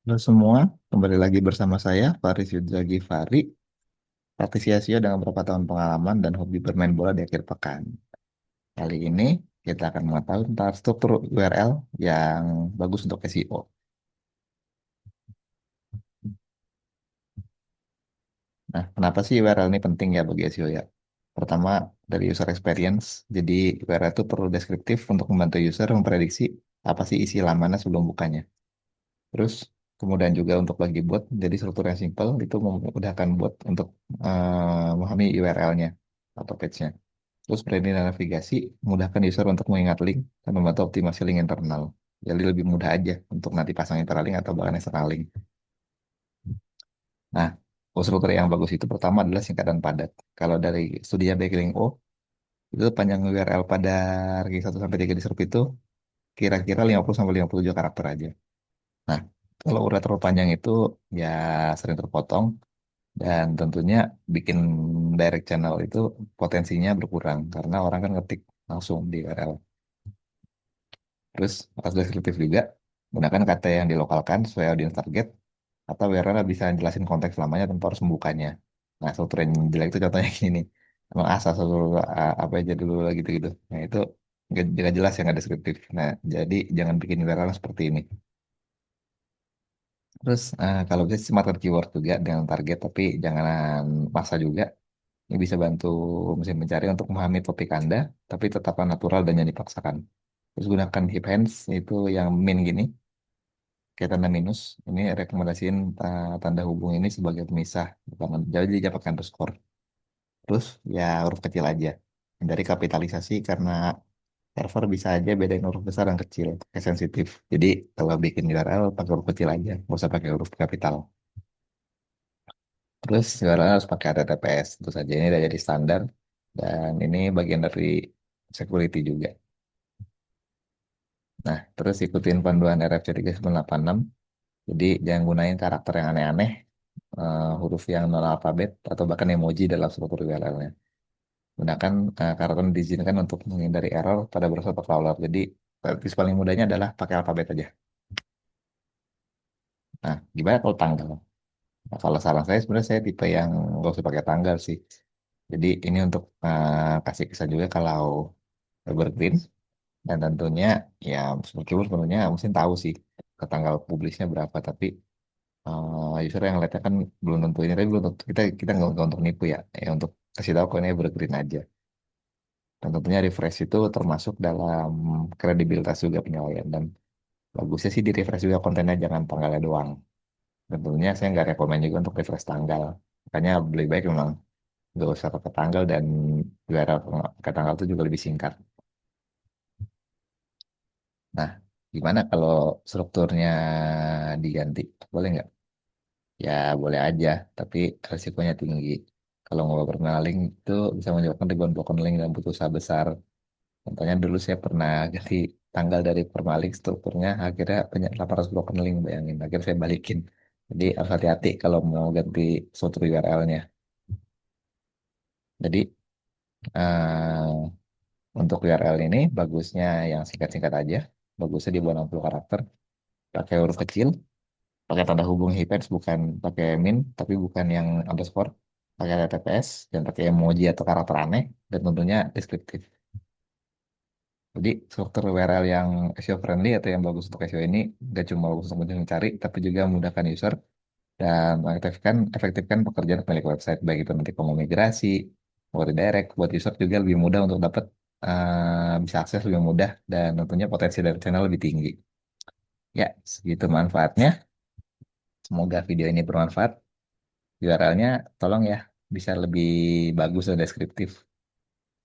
Halo semua, kembali lagi bersama saya, Faris Yudra Gifari, praktisi SEO dengan beberapa tahun pengalaman dan hobi bermain bola di akhir pekan. Kali ini kita akan mengetahui tentang struktur URL yang bagus untuk SEO. Nah, kenapa sih URL ini penting ya bagi SEO ya? Pertama, dari user experience, jadi URL itu perlu deskriptif untuk membantu user memprediksi apa sih isi lamannya sebelum bukanya. Terus, kemudian juga untuk bagi bot, jadi struktur yang simple itu memudahkan bot untuk memahami URL-nya atau page-nya. Terus branding dan navigasi memudahkan user untuk mengingat link dan membantu optimasi link internal. Jadi lebih mudah aja untuk nanti pasang internal link atau bahkan external link. Nah, struktur yang bagus itu pertama adalah singkat dan padat. Kalau dari studinya Backlink O, itu panjang URL pada ranking 1 sampai 3 di SERP itu kira-kira 50 sampai 57 karakter aja. Nah, kalau udah terlalu panjang itu ya sering terpotong dan tentunya bikin direct channel itu potensinya berkurang karena orang kan ngetik langsung di URL. Terus atas deskriptif juga, gunakan kata yang dilokalkan sesuai audiens target atau URL bisa jelasin konteks lamanya tanpa harus membukanya. Nah, struktur yang jelek itu contohnya gini nih. Emang asal selalu apa aja dulu gitu-gitu. Nah, itu nggak jelas yang nggak deskriptif. Nah, jadi jangan bikin URL seperti ini. Terus kalau bisa sematkan keyword juga dengan target, tapi jangan masa juga. Ini bisa bantu mesin pencari untuk memahami topik Anda, tapi tetaplah natural dan jangan dipaksakan. Terus gunakan hip hands, itu yang min gini, kayak tanda minus. Ini rekomendasiin tanda hubung ini sebagai pemisah. Bukan, jadi jangan pakai underscore. Terus ya huruf kecil aja. Dari kapitalisasi karena server bisa aja bedain huruf besar dan kecil, kayak sensitif. Jadi kalau bikin URL pakai huruf kecil aja, nggak usah pakai huruf kapital. Terus URL harus pakai HTTPS, tentu saja ini udah jadi standar dan ini bagian dari security juga. Nah, terus ikutin panduan RFC 3986. Jadi jangan gunain karakter yang aneh-aneh, huruf yang non alfabet atau bahkan emoji dalam struktur URL-nya. Gunakan karakter yang diizinkan untuk menghindari error pada browser atau crawler. Jadi tips paling mudahnya adalah pakai alfabet aja. Nah, gimana kalau tanggal? Nah, kalau saran saya sebenarnya saya tipe yang nggak usah pakai tanggal sih. Jadi ini untuk kasih kesan juga kalau evergreen dan tentunya ya meskipun sebenarnya mungkin tahu sih ke tanggal publisnya berapa, tapi user yang lihatnya kan belum tentu ini, tapi belum tentu kita nggak untuk nipu ya, ya untuk kasih tahu kok ini evergreen aja. Dan tentunya refresh itu termasuk dalam kredibilitas juga penilaian dan bagusnya sih di refresh juga kontennya jangan tanggalnya doang. Dan tentunya saya nggak rekomend juga untuk refresh tanggal. Makanya lebih baik memang nggak usah pakai tanggal dan biar pakai tanggal itu juga lebih singkat. Nah, gimana kalau strukturnya diganti? Boleh nggak? Ya boleh aja, tapi resikonya tinggi. Kalau mau permaling itu bisa menyebabkan ribuan broken link dan butuh usaha besar. Contohnya dulu saya pernah ganti tanggal dari permaling strukturnya, akhirnya banyak 800 broken link, bayangin. Akhirnya saya balikin. Jadi harus hati-hati kalau mau ganti struktur URL-nya. Jadi untuk URL ini bagusnya yang singkat-singkat aja. Bagusnya di bawah 60 karakter. Pakai huruf kecil, pakai tanda hubung hyperlink, bukan pakai min tapi bukan yang underscore, pakai TTPS dan pakai emoji atau karakter aneh, dan tentunya deskriptif. Jadi struktur URL yang SEO friendly atau yang bagus untuk SEO ini gak cuma bagus untuk mencari tapi juga memudahkan user dan efektifkan pekerjaan pemilik website, baik itu nanti mau migrasi mau redirect, buat user juga lebih mudah untuk dapat bisa akses lebih mudah dan tentunya potensi dari channel lebih tinggi. Ya, segitu manfaatnya. Semoga video ini bermanfaat. URL-nya tolong ya bisa lebih bagus dan deskriptif.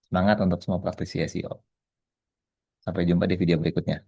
Semangat untuk semua praktisi SEO. Sampai jumpa di video berikutnya.